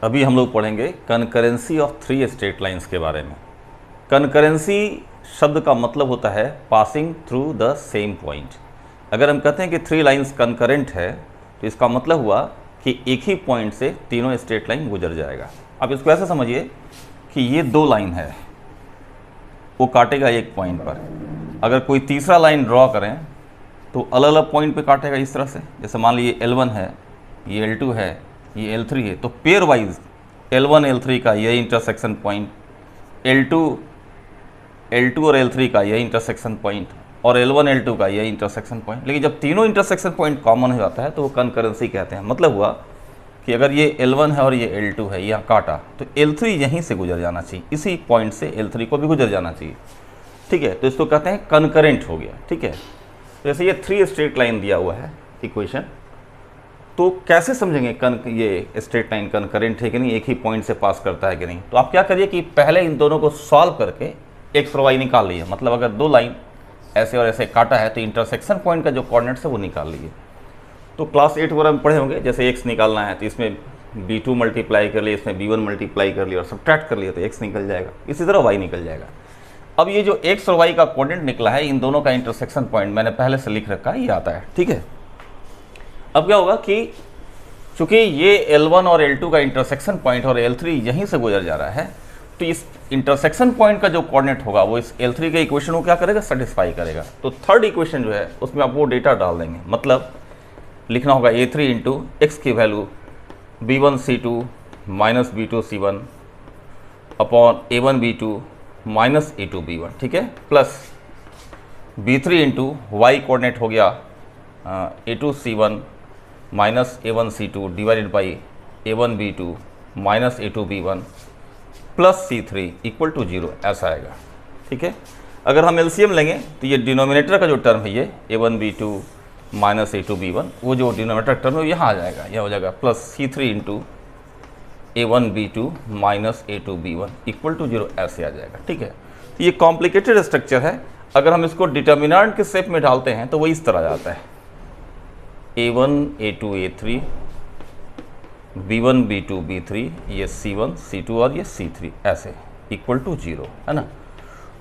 अभी हम लोग पढ़ेंगे concurrency of three straight lines के बारे में। कनकरेंसी शब्द का मतलब होता है passing through the same point. अगर हम कहते हैं कि थ्री लाइंस कनकरेंट है तो इसका मतलब हुआ कि एक ही पॉइंट से तीनों स्ट्रेट लाइन गुजर जाएगा। अब इसको ऐसा समझिए कि ये दो लाइन है, वो काटेगा एक पॉइंट पर। अगर कोई तीसरा लाइन ड्रॉ करें तो अलग अलग पॉइंट पे काटेगा इस तरह से। जैसे मान लीजिए L1 है, ये L2 है, ये L3 है, तो पेयर वाइज L1 L3 का यही इंटरसेक्शन पॉइंट, L2 और L3 का यही इंटरसेक्शन पॉइंट, और L1 L2 का यही इंटरसेक्शन पॉइंट। लेकिन जब तीनों इंटरसेक्शन पॉइंट कॉमन हो जाता है तो वो कनकरेंसी कहते हैं। मतलब हुआ कि अगर ये L1 है और ये L2 है, यहाँ काटा, तो L3 यहीं से गुजर जाना चाहिए, इसी पॉइंट से L3 को भी गुजर जाना चाहिए। ठीक है, तो इसको कहते हैं कनकरेंट हो गया। ठीक है, जैसे ये थ्री स्ट्रेट लाइन दिया हुआ है इक्वेशन, तो कैसे समझेंगे ये स्ट्रेट लाइन कनकरेंट है कि नहीं, एक ही पॉइंट से पास करता है कि नहीं। तो आप क्या करिए कि पहले इन दोनों को सॉल्व करके एक्स और वाई निकाल लिए। मतलब अगर दो लाइन ऐसे और ऐसे काटा है तो इंटरसेक्शन पॉइंट का जो कोऑर्डिनेट्स है वो निकाल लिए। तो क्लास 8 वगैरह में पढ़े होंगे, जैसे एक्स निकालना है तो इसमें b2 मल्टीप्लाई कर लिए, इसमें b1 मल्टीप्लाई कर लिया और सब्ट्रैक्ट कर लिया तो x निकल जाएगा। इसी तरह y निकल जाएगा। अब ये जो x और y का कोऑर्डिनेट निकला है, इन दोनों का इंटरसेक्शन पॉइंट मैंने पहले से लिख रखा है, ये आता है। ठीक है, अब क्या होगा कि चूंकि ये L1 और L2 का इंटरसेक्शन पॉइंट और L3 यहीं से गुजर जा रहा है, तो इस इंटरसेक्शन पॉइंट का जो कोऑर्डिनेट होगा वो इस L3 के इक्वेशन को क्या करेगा, सेटिस्फाई करेगा। तो थर्ड इक्वेशन जो है उसमें आप वो डेटा डाल देंगे। मतलब लिखना होगा A3 इंटू एक्स की value B1C2 minus B2C1 upon A1B2 minus A2B1। ठीक है, plus B3 into Y coordinate हो गया A2C1 minus A1C2 divided by A1B2 minus A2B1 plus C3 equal to 0, ऐसा आएगा। ठीक है, अगर हम एलसीएम लेंगे तो ये डिनोमिनेटर का जो टर्म है ये A1B2 माइनस A2B1, वो जो डिनोमिनेटर टर्म है यहाँ आ जाएगा, यह हो जाएगा plus C3 into A1B2 minus A2B1 equal to 0, ऐसे आ जाएगा। ठीक है, तो ये कॉम्प्लिकेटेड स्ट्रक्चर है। अगर हम इसको डिटर्मिनेंट के शेप में डालते हैं तो वो इस तरह जाता है A1 A2 A3 B1 B2 B3, ये C1 C2 और ये C3, ऐसे इक्वल टू 0, है ना।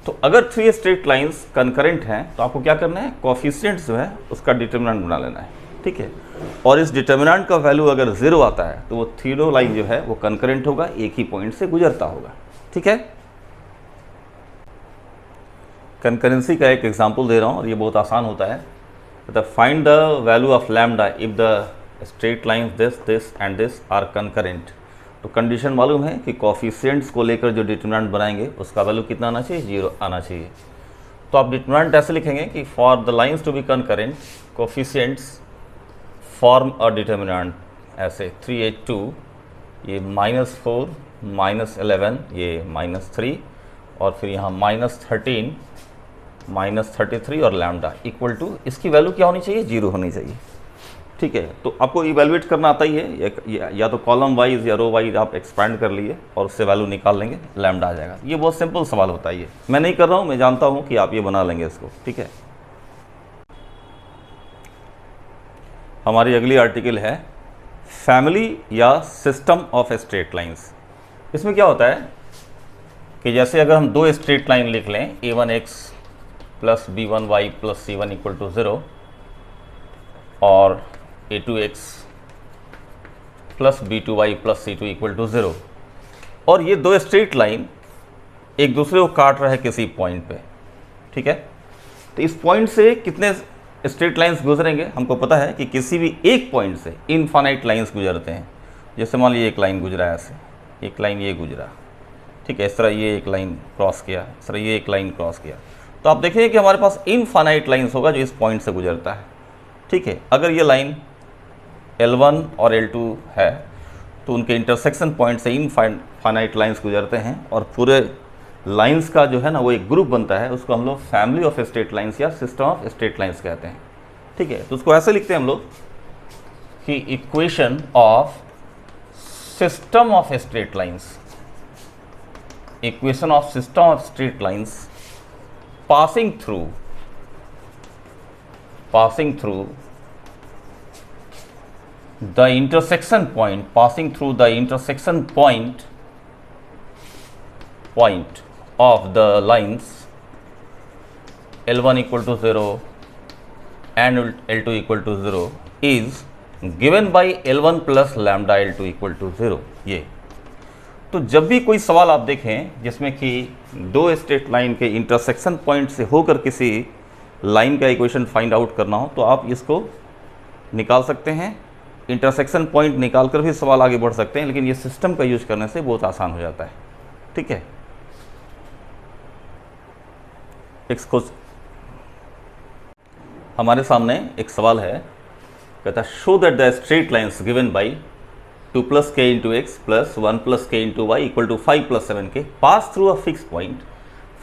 तो अगर थ्री स्ट्रेट लाइंस कनकरेंट हैं तो आपको क्या करना है, कोफिशिएंट जो है उसका डिटर्मिनेंट बना लेना है। ठीक है, और इस डिटर्मिनेंट का वैल्यू अगर 0 आता है तो वो तीनों लाइन जो है वो कनकरेंट होगा, एक ही पॉइंट से गुजरता होगा। ठीक है, कनकरेंसी का एक एग्जाम्पल दे रहा हूँ और ये बहुत आसान होता है। मतलब find the value of lambda if the straight line this and this are concurrent. तो कंडीशन मालूम है कि कोफिशिएंट्स को लेकर जो डिटर्मिनेंट बनाएंगे उसका वैल्यू कितना आना चाहिए, 0 आना चाहिए। तो आप डिटर्मिनेंट ऐसे लिखेंगे कि for the lines to be concurrent coefficients form a determinant, ऐसे 3 8 2, ये -4 -11, ये -3, और फिर यहाँ -13 -33 और लैम्डा इक्वल टू, इसकी वैल्यू क्या होनी चाहिए, 0 होनी चाहिए। ठीक है, तो आपको इवेलुएट करना आता ही है, या तो कॉलम वाइज या रो वाइज आप एक्सपैंड कर लिए और उससे वैल्यू निकाल लेंगे, लैम्डा आ जाएगा। ये बहुत सिंपल सवाल होता है, ये मैं नहीं कर रहा हूँ, मैं जानता हूँ कि आप ये बना लेंगे इसको। ठीक है, हमारी अगली आर्टिकल है फैमिली या सिस्टम ऑफ स्ट्रेट लाइंस। इसमें क्या होता है कि जैसे अगर हम दो स्ट्रेट लाइन लिख लें, A1x plus B1y plus C1 equal to 0 और A2x plus B2y plus C2 equal to 0, और ये दो स्ट्रेट लाइन एक दूसरे को काट रहा है किसी पॉइंट पे। ठीक है, तो इस पॉइंट से कितने स्ट्रेट लाइंस गुजरेंगे, हमको पता है कि किसी भी एक पॉइंट से इनफाइनाइट लाइंस गुजरते हैं। जैसे मान लीजिए एक लाइन गुजरा है ऐसे, एक लाइन ये गुजरा, ठीक है, इस तरह ये एक लाइन क्रॉस किया, इस तरह ये एक लाइन क्रॉस किया, तो आप देखेंगे कि हमारे पास इनफाइनाइट लाइंस होगा जो इस पॉइंट से गुजरता है। ठीक है, अगर ये लाइन L1 और L2 है तो उनके इंटरसेक्शन पॉइंट से इनफाइनाइट लाइंस गुजरते हैं और पूरे लाइंस का जो है ना वो एक ग्रुप बनता है, उसको हम लोग फैमिली ऑफ स्ट्रेट लाइंस या सिस्टम ऑफ स्ट्रेट लाइंस कहते हैं। ठीक है, तो उसको ऐसे लिखते हैं हम लोग कि equation of system of straight lines, equation of system of straight lines passing through the intersection point, passing through the intersection point of the lines L1 equal to 0 and L2 equal to 0 is given by L1 plus lambda L2 equal to 0। ये तो जब भी कोई सवाल आप देखें जिसमें कि दो स्ट्रेट लाइन के इंटरसेक्शन पॉइंट से होकर किसी लाइन का इक्वेशन फाइंड आउट करना हो तो आप इसको निकाल सकते हैं। इंटरसेक्शन पॉइंट निकाल कर भी सवाल आगे बढ़ सकते हैं, लेकिन ये सिस्टम का यूज करने से बहुत आसान हो जाता है। ठीक है, एक हमारे सामने एक सवाल है, कहता है show that the straight lines given by 2 plus k into x plus 1 plus k into y equal to 5 plus 7 k pass through a fix point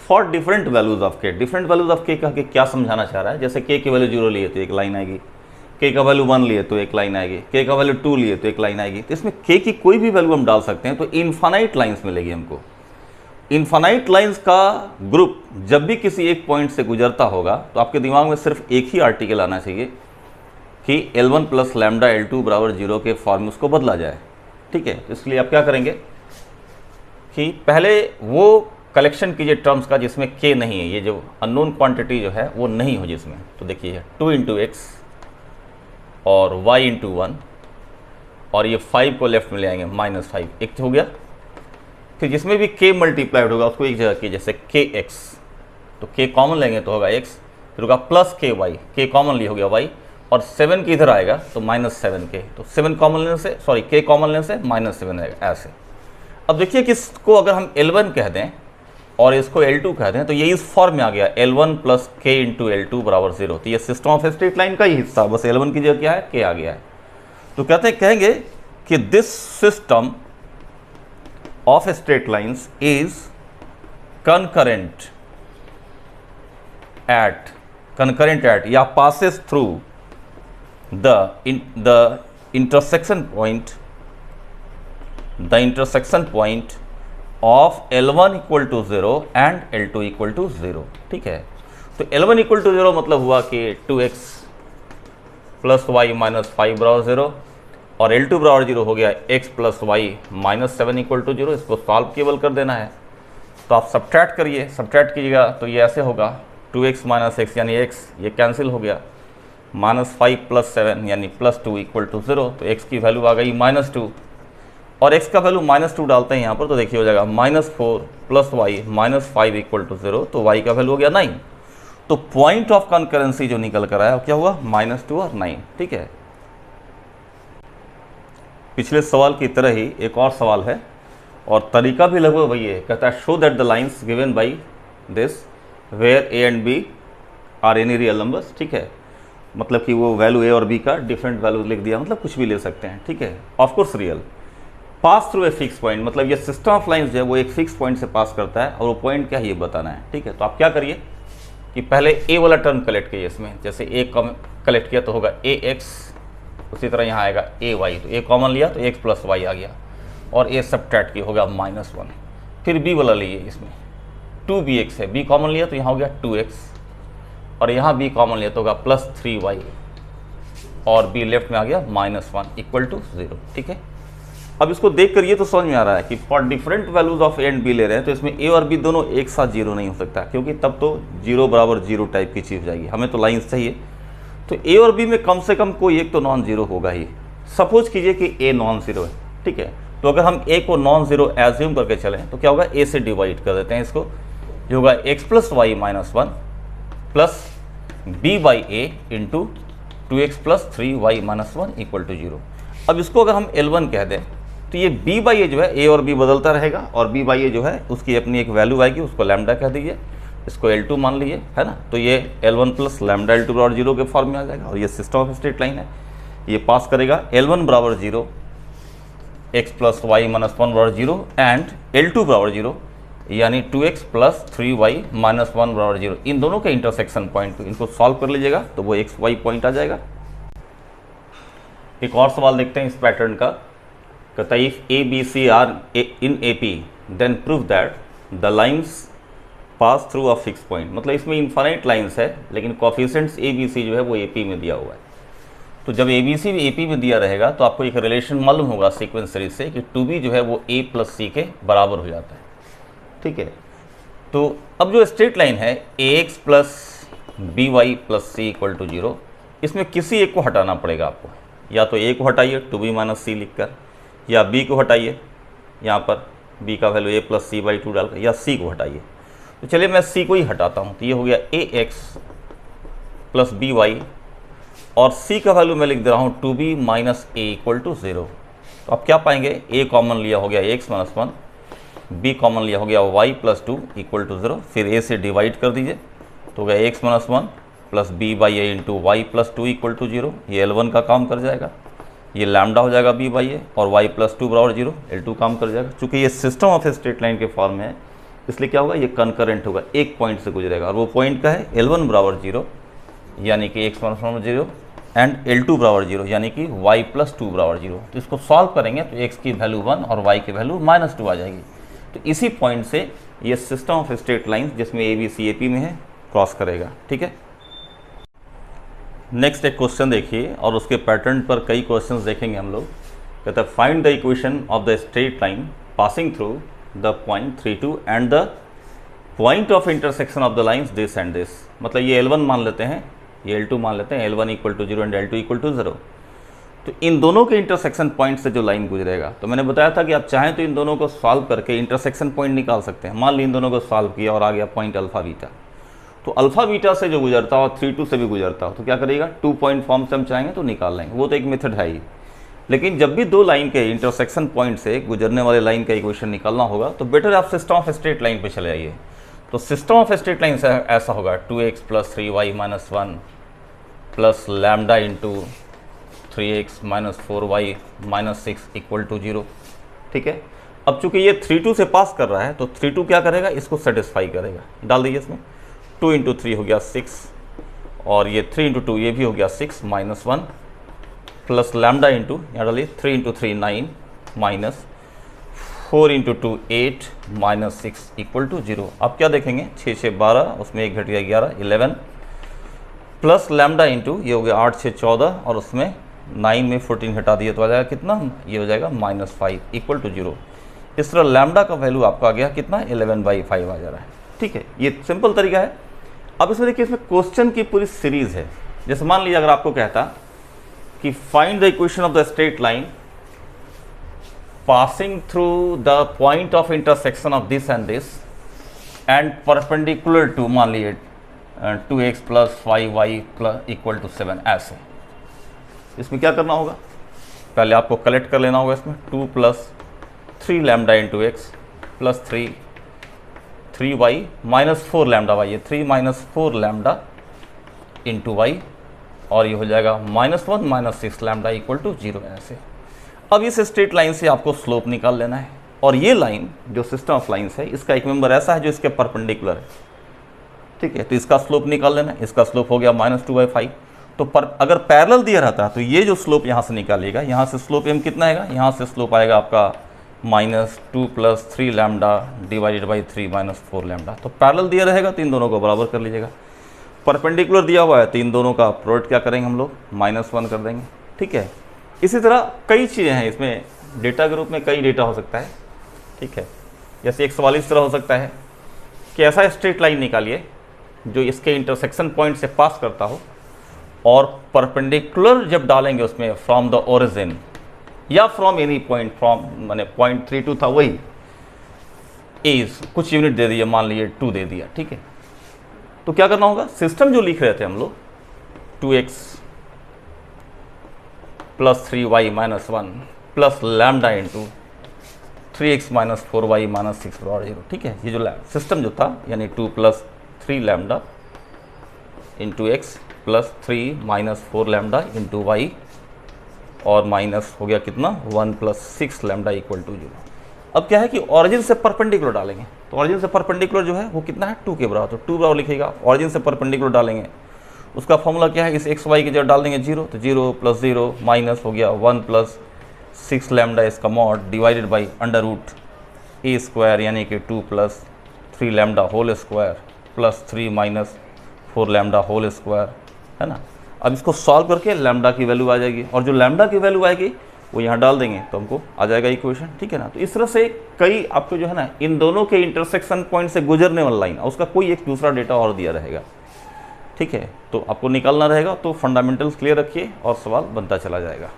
for different values of k. Different values of k कह के क्या समझाना चाह रहा है? जैसे के की वैल्यू 0 लिए तो एक लाइन आएगी, के का वैल्यू 1 लिए तो एक लाइन आएगी, के का वैल्यू 2 लिए तो एक लाइन आएगी। तो इसमें के की कोई भी वैल्यू हम डाल सकते हैं तो इनफाइनाइट लाइन्स मिलेगी हमको। इनफाइनाइट लाइन्स का ग्रुप जब भी किसी एक पॉइंट से गुजरता होगा तो आपके दिमाग में सिर्फ एक ही आर्टिकल आना चाहिए कि L1 प्लस लैम्डा L2 बराबर 0 के फॉर्म उसको बदला जाए। ठीक है, इसलिए आप क्या करेंगे कि पहले वो कलेक्शन कीजिए टर्म्स का जिसमें के नहीं है, ये जो अननोन क्वांटिटी जो है वो नहीं हो जिसमें। तो देखिए 2 इंटू एक्स और y इंटू 1 और ये 5 को लेफ्ट में ले आएंगे -5, एक हो गया। फिर जिसमें भी k मल्टीप्लाइड होगा उसको एक जगह की, जैसे के एक्स तो k कॉमन लेंगे तो होगा x, फिर होगा प्लस के वाई, के कॉमन ली हो गया y, और 7 की इधर आएगा तो -7k, तो 7 कॉमन लेने से सॉरी k कॉमन लेने से -7 आएगा ऐसे। अब देखिए कि इसको अगर हम L1 कह दें और इसको L2 कह दें तो ये इस फॉर्म में आ गया L1 plus k into L2 बराबर 0। तो ये सिस्टम ऑफ स्ट्रेट लाइन का ही हिस्सा, बस L1 की जगह क्या है, k आ गया है। तो कहेंगे कि this system of straight lines is concurrent at या passes through the intersection point of L1 equal to 0 and L2 equal to 0। ठीक है, तो L1 equal to 0 मतलब हुआ कि 2x प्लस वाई माइनस 5 बराबर 0 और L2 बराबर 0 हो गया x plus y minus 7 equal to 0। इसको सॉल्व केवल कर देना है तो आप सब्ट्रैक्ट करिए, सब्ट्रैक्ट कीजिएगा तो ये ऐसे होगा 2x माइनस एक्स यानी x ये कैंसिल हो गया, -5 प्लस 7 यानी +2 इक्वल टू 0। तो x की वैल्यू आ गई -2 और x का वैल्यू -2 डालते हैं यहाँ पर तो देखिए हो जाएगा -4 प्लस वाई -5 इक्वल टू 0। तो y का वैल्यू हो गया 9। तो पॉइंट ऑफ कॉन्करेंसी जो निकल कर आया क्या हुआ, -2 और 9। ठीक है, पिछले सवाल की तरह ही एक और सवाल है और तरीका भी लगभग वही है। कहता है show that the lines given by this where a and b are any real numbers. ठीक है, मतलब कि वो वैल्यू a और b का डिफरेंट वैल्यू लिख दिया, मतलब कुछ भी ले सकते हैं। ठीक है, of course real, pass through a fix point, मतलब ये सिस्टम ऑफ लाइन्स जो है वो एक फिक्स पॉइंट से पास करता है और वो पॉइंट क्या है ये बताना है। ठीक है, तो आप क्या करिए कि पहले a वाला टर्म कलेक्ट कीजिए इसमें, जैसे a कलेक्ट किया तो होगा ax, उसी तरह यहाँ आएगा ay, तो a कॉमन लिया तो x प्लस वाई आ गया और a सब्ट्रैक्ट किया हो गया -1। फिर b वाला लिए इसमें 2bx है, b कॉमन लिया तो यहाँ हो गया 2x और यहाँ b कॉमन लिया तो होगा +3y और b लेफ्ट में आ गया -1 इक्वल टू 0। ठीक है, अब इसको देख कर ये तो समझ में आ रहा है कि for different values of a and b ले रहे हैं तो इसमें a और b दोनों एक साथ 0 नहीं हो सकता, क्योंकि तब तो 0 बराबर 0 टाइप की चीज़ जाएगी। हमें तो लाइन्स चाहिए, तो a और b में कम से कम कोई एक तो नॉन जीरो होगा ही। सपोज कीजिए कि a नॉन जीरो है। ठीक है, तो अगर हम a को नॉन जीरो एज्यूम करके चलें तो क्या होगा, a से डिवाइड कर देते हैं इसको, जो होगा x plus y -1 plus b by a into 2x plus 3y -1 equal to 0। अब इसको अगर हम L1 कह दें तो ये b बाई ए जो है a और b बदलता रहेगा और b बाई ए जो है उसकी अपनी एक वैल्यू आएगी, उसको लैम्डा कह दीजिए, इसको L2 मान लीजिए, है ना। तो ये L1 प्लस लैम्डा L2 बराबर 0 के फॉर्म में आ जाएगा और ये सिस्टम ऑफ स्ट्रेट लाइन है, ये पास करेगा L1 बराबर 0, x प्लस वाई -1 बराबर 0 एंड L2 बराबर 0 यानी 2x प्लस 3y -1 बराबर 0। इन दोनों के इंटरसेक्शन पॉइंट इनको सॉल्व कर लीजिएगा तो वो xy पॉइंट आ जाएगा। एक और सवाल देखते हैं इस पैटर्न का, कहता है if ABC are in AP then prove that the lines pass through a fix point. मतलब इसमें इनफाइनाइट लाइन्स है लेकिन कोफिशिएंट्स ABC जो है वो AP में दिया हुआ है। तो जब A B C A P में दिया रहेगा तो आपको एक रिलेशन मालूम होगा सीक्वेंस सीरीज से कि टू बी जो है वो ए प्लस सी के बराबर हो जाता है, ठीक है। तो अब जो स्ट्रेट लाइन है A X plus B Y plus C equal to 0, इसमें किसी एक को हटाना पड़ेगा आपको। या तो ए को हटाइए टू बी माइनस सी लिख कर, या बी को हटाइए यहाँ पर बी का value a plus c by 2 डालकर, या सी को हटाइए। तो चलिए मैं सी को ही हटाता हूँ, तो ये हो गया ए एक्स प्लस बी वाई, और सी का वैल्यू मैं लिख दे रहा हूँ to be minus A equal to 0। तो आप क्या पाएंगे, ए कॉमन लिया हो गया एक्स माइनस 1, बी कॉमन लिया हो गया वाई प्लस 2 इक्वल टू 0, फिर ए से डिवाइड कर दीजिए तो हो गया x minus 1 plus b by a into y plus 2 equal to 0। ये L1 का काम कर जाएगा, ये लैम्डा हो जाएगा बी बाई ए, और वाई प्लस 2 बराबर 0, L2 काम कर जाएगा। चूँकि ये सिस्टम ऑफ स्ट्रेट लाइन के फॉर्म में है इसलिए क्या होगा, ये कंकरेंट होगा, एक पॉइंट से गुजरेगा, और वो पॉइंट का है L1 बराबर 0 यानी कि एक्स माइनस 1 0, एंड L2 बराबर 0 यानी कि y प्लस 2 बराबर 0। तो इसको सॉल्व करेंगे तो x की वैल्यू 1 और y की वैल्यू माइनस 2 आ जाएगी। तो इसी पॉइंट से ये सिस्टम ऑफ स्ट्रेट लाइन जिसमें A B C A P में है क्रॉस करेगा, ठीक है। नेक्स्ट एक क्वेश्चन देखिए, और उसके पैटर्न पर कई क्वेश्चंस देखेंगे हम लोग। कहता है find the equation of the straight line passing through the point 3 2 and the point of intersection of the lines this and this. मतलब ये L1 मान लेते हैं, ये L2 मान लेते हैं, L1 equal to 0 and L2 equal to 0। तो इन दोनों के इंटरसेक्शन पॉइंट से जो लाइन गुजरेगा, तो मैंने बताया था कि आप चाहें तो इन दोनों को सॉल्व करके इंटरसेक्शन पॉइंट निकाल सकते हैं। मान ली इन दोनों को सॉल्व किया और आ गया पॉइंट अल्फा बीटा, तो अल्फा बीटा से जो गुजरता हो 3 2 से भी गुजरता हो तो क्या करेगा, 2 पॉइंट फॉर्म से हम चाहेंगे तो निकाल लेंगे, वो तो एक मेथड है ही। लेकिन जब भी दो लाइन के इंटरसेक्शन पॉइंट से गुजरने वाले लाइन का इक्वेशन निकालना होगा तो बेटर आप सिस्टम ऑफ स्ट्रेट लाइन पे चले आइए। तो सिस्टम ऑफ स्ट्रेट लाइन से ऐसा होगा 2x plus 3y minus 1 plus lambda into 3x minus 4y minus 6 equal to 0, ठीक है। अब चूंकि ये 3 2 से पास कर रहा है तो 3 2 क्या करेगा, इसको सेटिस्फाई करेगा। डाल दीजिए इसमें, 2 इंटू 3 हो गया 6, और ये 3 इंटू 2 ये भी हो गया 6 माइनस 1 प्लस लैम्डा इंटू यहाँ डालिए 3 into 3 9 minus 4 into 2 8 minus 6 equal to 0। अब क्या देखेंगे, 6 6 12, उसमें एक घट गया 11 11 प्लस लैम्डा इंटू ये हो गया 8 6 14, और उसमें 9 में 14 हटा दिए तो आ जाएगा कितना, ये हो जाएगा माइनस 5 इक्वल टू 0। इस तरह लैम्डा का वैल्यू आपका आ गया कितना, 11/5 आ जा रहा है, ठीक है। ये सिंपल तरीका है। अब इसमें देखिए, इसमें क्वेश्चन की पूरी सीरीज है। जैसे मान लीजिए अगर आपको कहता कि find the equation of the straight line passing through the point of intersection of this and this and perpendicular to, मान लीजिए 2x plus 5y plus equal to 7, ऐसे इसमें क्या करना होगा, पहले आपको कलेक्ट कर लेना होगा। इसमें 2 plus 3 lambda into x plus 3y minus 4 lambda y, 3 minus 4 lambda into y, और ये हो जाएगा minus 1 minus 6 lambda equal to 0, ऐसे। अब इस स्ट्रेट लाइन से आपको स्लोप निकाल लेना है, और ये लाइन जो सिस्टम ऑफ लाइन्स है इसका एक मेंबर ऐसा है जो इसके परपेंडिकुलर है, ठीक है। तो इसका स्लोप निकाल लेना है, इसका स्लोप हो गया -2/5। तो अगर पैरेलल दिया रहता तो ये जो स्लोप यहाँ से निकालेगा, यहाँ से स्लोप m कितना आएगा, यहाँ से स्लोप आएगा आपका -2 plus 3 lambda divided by 3 minus 4 lambda. तो पैरेलल दिया रहेगा तो इन दोनों को बराबर कर लीजिएगा। परपेंडिकुलर दिया हुआ है तो इन दोनों का प्रोडक्ट क्या करेंगे हम लोग, -1 कर देंगे, ठीक है। इसी तरह कई चीज़ें हैं इसमें, डेटा के रूप में कई डेटा हो सकता है, ठीक है। जैसे एक सवाल इस तरह हो सकता है कि ऐसा स्ट्रेट लाइन निकालिए जो इसके इंटरसेक्शन पॉइंट से पास करता हो, और परपेंडिकुलर जब डालेंगे उसमें फ्रॉम द ओरिजिन या फ्रॉम एनी पॉइंट, फ्रॉम माने पॉइंट 3 2 था वही, एज कुछ यूनिट दे दिया, मान लीजिए 2 दे दिया, ठीक है। तो क्या करना होगा, सिस्टम जो लिख रहे थे हम लोग 2x plus 3y minus 1 plus lambda into 3x minus 4y minus 6 बराबर 0, ठीक है। ये जो सिस्टम जो था यानी 2 plus 3 lambda into x plus 3 minus 4 lambda into y, और माइनस हो गया कितना 1 प्लस 6 लैम्डा इक्वल टू 0। अब क्या है कि ऑरिजिन से परपेंडिकुलर डालेंगे, तो ऑरिजिन से परपेंडिकुलर जो है वो कितना है 2 के बराबर, तो 2 बराबर लिखेगा। ऑरिजिन से परपेंडिकुलर डालेंगे, उसका फॉर्मूला क्या है, इस एक्स वाई की जगह डाल देंगे 0, तो 0 प्लस 0 माइनस हो गया 1 प्लस 6 लैम्डा इसका mod divided by under root a square यानी कि 2 plus 3 lambda whole square plus 3 minus 4 lambda whole square, है ना। अब इसको सॉल्व करके लैम्डा की वैल्यू आ जाएगी, और जो लैम्डा की वैल्यू आएगी वो यहाँ डाल देंगे तो हमको आ जाएगा इक्वेशन, ठीक है ना। तो इस तरह से कई आपको जो है ना इन दोनों के इंटरसेक्शन पॉइंट से गुजरने वाला लाइन, उसका कोई एक दूसरा डेटा और दिया रहेगा, ठीक है। तो आपको निकालना रहेगा, तो फंडामेंटल्स क्लियर रखिए और सवाल बनता चला जाएगा।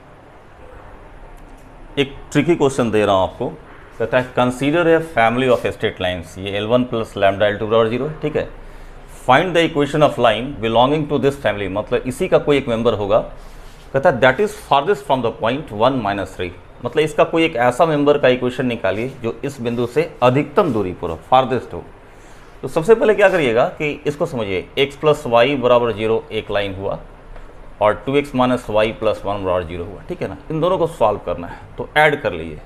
एक ट्रिकी क्वेश्चन दे रहा हूँ आपको, कहता है consider a family of straight lines, ये L1 प्लस लैम्डा L2 बराबर 0 है, ठीक है। Find the equation of line belonging to this family, मतलब इसी का कोई एक मेंबर होगा, कहता है that is farthest from the point 1 - 3, मतलब इसका कोई एक ऐसा मेंबर का इक्वेशन निकालिए जो इस बिंदु से अधिकतम दूरी पर हो, फारदेस्ट हो। तो सबसे पहले क्या करिएगा कि इसको समझिए, x प्लस वाई बराबर 0 एक लाइन हुआ और 2x माइनस वाई प्लस 1 बराबर 0 हुआ, ठीक है ना। इन दोनों को सॉल्व करना है, तो ऐड कर लीजिए।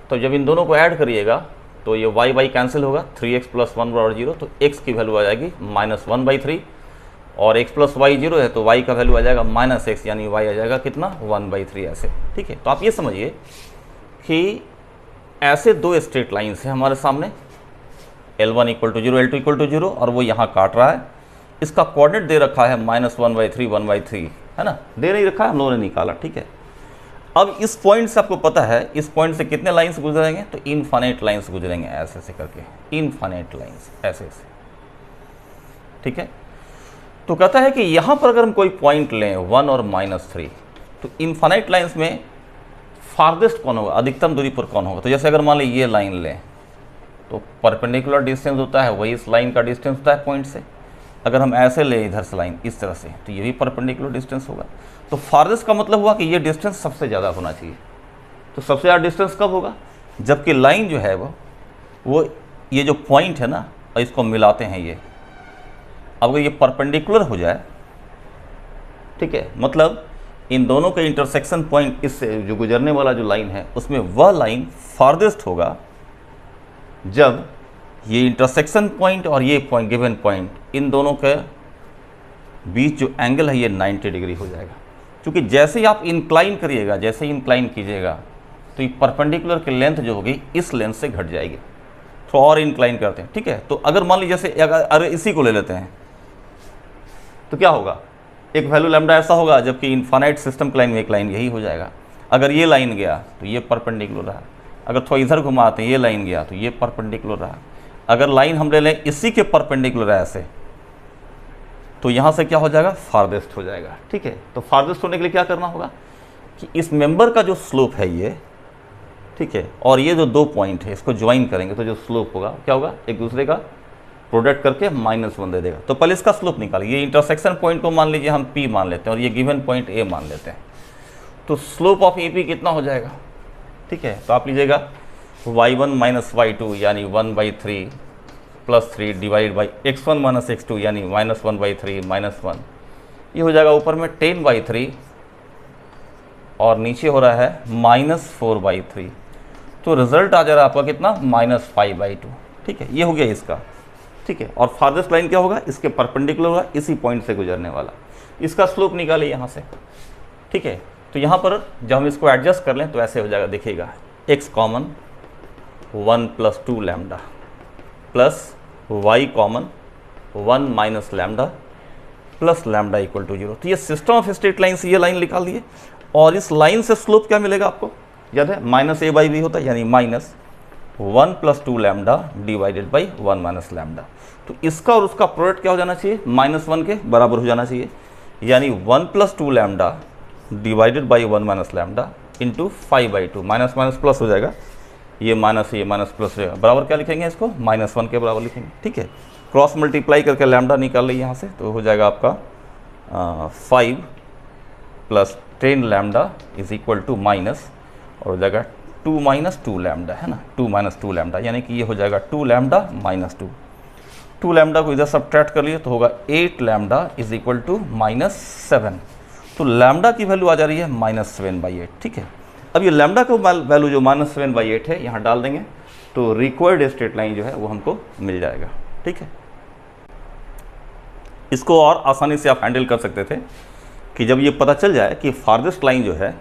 तो जब इन दोनों को ऐड करिएगा तो ये y कैंसिल होगा, 3x प्लस 1 बराबर 0, तो x की वैल्यू आ जाएगी -1/3, और x प्लस वाई 0 है तो y का वैल्यू आ जाएगा -x, यानी y आ जाएगा कितना 1/3 ऐसे, ठीक है। तो आप ये समझिए कि ऐसे दो स्ट्रेट लाइन्स हैं हमारे सामने, L1 = 0 L2 = 0, और वो यहाँ काट रहा है। इसका कोऑर्डिनेट दे रखा है -1/3 1/3, है ना, दे नहीं रखा है, हम लोगों ने निकाला, ठीक है। अब इस पॉइंट से आपको पता है इस पॉइंट से कितने लाइंस गुजरेंगे, तो इनफाइनाइट लाइंस गुजरेंगे ऐसे ऐसे करके, इनफाइनाइट लाइंस ऐसे ऐसे, ठीक है। तो कहता है कि यहाँ पर अगर हम कोई पॉइंट लें 1 और -3, तो इनफाइनाइट लाइंस में फारदेस्ट कौन होगा, अधिकतम दूरी पर कौन होगा। तो जैसे अगर मान लीजिए ये लाइन लें तो परपेंडिकुलर डिस्टेंस होता है वही इस लाइन का डिस्टेंस होता है पॉइंट से। अगर हम ऐसे ले इधर से लाइन इस तरह से, तो ये भी परपेंडिकुलर डिस्टेंस होगा। तो फारदेस्ट का मतलब हुआ कि ये डिस्टेंस सबसे ज़्यादा होना चाहिए। तो सबसे ज़्यादा डिस्टेंस कब होगा, जबकि लाइन जो है वो ये जो पॉइंट है ना, इसको मिलाते हैं ये, अब अगर ये परपेंडिकुलर हो जाए, ठीक है, मतलब इन दोनों के इंटरसेक्शन पॉइंट इससे जो गुजरने वाला जो लाइन है उसमें वह लाइन फारदेस्ट होगा जब ये इंटरसेक्शन पॉइंट और ये पॉइंट गिवन पॉइंट इन दोनों के बीच जो एंगल है ये 90 डिग्री हो जाएगा। क्योंकि जैसे ही आप इंक्लाइन करिएगा, जैसे ही इंक्लाइन कीजिएगा तो ये परपेंडिकुलर की लेंथ जो होगी इस लेंथ से घट जाएगी। तो और इंक्लाइन करते हैं, ठीक है। तो अगर मान लीजिए जैसे अगर इसी को ले लेते हैं तो क्या होगा, एक वैल्यू लैम्डा ऐसा होगा जबकि इनफाइनाइट सिस्टम की लाइन में एक लाइन यही हो जाएगा। अगर ये लाइन गया तो ये परपेंडिकुलर रहा, अगर थोड़ा इधर घुमाते हैं ये लाइन गया तो ये परपेंडिकुलर रहा। अगर लाइन हम ले लें इसी के परपेंडिकुलर है ऐसे, तो यहाँ से क्या हो जाएगा, फारदेस्ट हो जाएगा, ठीक है। तो फारदेस्ट होने के लिए क्या करना होगा कि इस मेंबर का जो स्लोप है ये, ठीक है, और ये जो दो पॉइंट है इसको ज्वाइन करेंगे तो जो स्लोप होगा क्या होगा, एक दूसरे का प्रोडक्ट करके -1 दे देगा। तो पहले इसका स्लोप निकालिए। ये इंटरसेक्शन पॉइंट को मान लीजिए हम P मान लेते हैं और ये गिवन पॉइंट A मान लेते हैं, तो स्लोप ऑफ AP कितना हो जाएगा, ठीक है। तो आप लीजिएगा y1 - y2 यानी 1/3 + 3 डिवाइड बाई x1 - x2 यानी -1/3 -1, ये हो जाएगा ऊपर में 10/3 और नीचे हो रहा है -4/3। तो रिजल्ट आ जा रहा है आपका कितना, -5/2, ठीक है। ये हो गया इसका, ठीक है। और फारदेस्ट लाइन क्या होगा, इसके परपेंडिकुलर होगा, इसी पॉइंट से गुजरने वाला। इसका स्लोप निकालिए यहाँ से, ठीक है। तो यहाँ पर जब हम इसको एडजस्ट कर लें तो ऐसे हो जाएगा, देखिएगा x common 1 + 2 lambda plus y common 1 - lambda plus lambda = 0। तो ये सिस्टम ऑफ स्ट्रेट लाइन से ये लाइन निकाल दिए, और इस लाइन से स्लोप क्या मिलेगा आपको याद है, -a/b होता है, यानी -1 + 2 लैम्डा डिवाइडेड बाई 1 - लैम्डा। तो इसका और उसका प्रोडक्ट क्या हो जाना चाहिए, -1 के बराबर हो जाना चाहिए, यानी 1 + 2 lambda divided by 1 - lambda into 5/2, minus minus plus हो जाएगा, ये माइनस प्लस हो जाएगा, बराबर क्या लिखेंगे इसको, -1 के बराबर लिखेंगे, ठीक है। क्रॉस मल्टीप्लाई करके लैम्डा निकाल लीजिए यहाँ से, तो हो जाएगा आपका 5 + 10 लैम्डा = माइनस, और हो जाएगा 2 - 2 लैम्डा, है ना, 2 - 2 लैम्डा, यानी कि ये हो जाएगा 2 लैम्डा -2। 2 लैम्डा को इधर सब्ट्रैक्ट कर लिए तो होगा 8 लैम्डा = -7। तो लैम्डा की वैल्यू आ जा रही है -7/8, ठीक है। अब ये लैम्डा का वैल्यू जो -7/8 है यहाँ डाल देंगे तो रिक्वायर्ड स्ट्रेट लाइन जो है वो हमको मिल जाएगा, ठीक है। इसको और आसानी से आप हैंडल कर सकते थे कि जब ये पता चल जाए कि फारदेस्ट लाइन जो है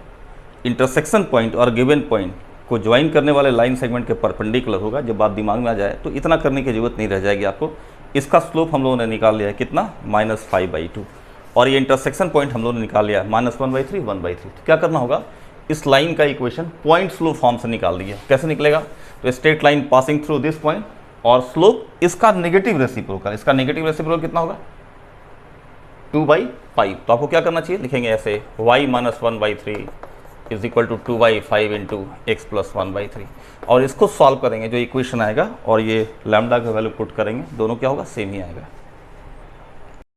इंटरसेक्शन पॉइंट और गिवन पॉइंट को ज्वाइन करने वाले लाइन सेगमेंट के परपेंडिकुलर होगा, जब बात दिमाग में आ जाए तो इतना करने की जरूरत नहीं रह जाएगी आपको। इसका स्लोप हम लोगों ने निकाल लिया है कितना, -5/2। और ये इंटरसेक्शन पॉइंट हम लोगों ने निकाल लिया -1/3 1/3। तो क्या करना होगा, इस लाइन का इक्वेशन पॉइंट स्लोप फॉर्म से निकाल दिया। कैसे निकलेगा, तो straight line passing through this point और स्लोप इसका नेगेटिव रेसिप्रोकल, इसका नेगेटिव रेसिप्रोकल कितना होगा 2/5। तो आपको क्या करना चाहिए, लिखेंगे ऐसे y - 1/3 is equal to 2/5 into x plus 1/3 और इसको सॉल्व करेंगे जो इक्वेशन आएगा और ये लैम्डा का वैल्यू पुट करेंगे, दोनों क्या होगा सेम ही आएगा।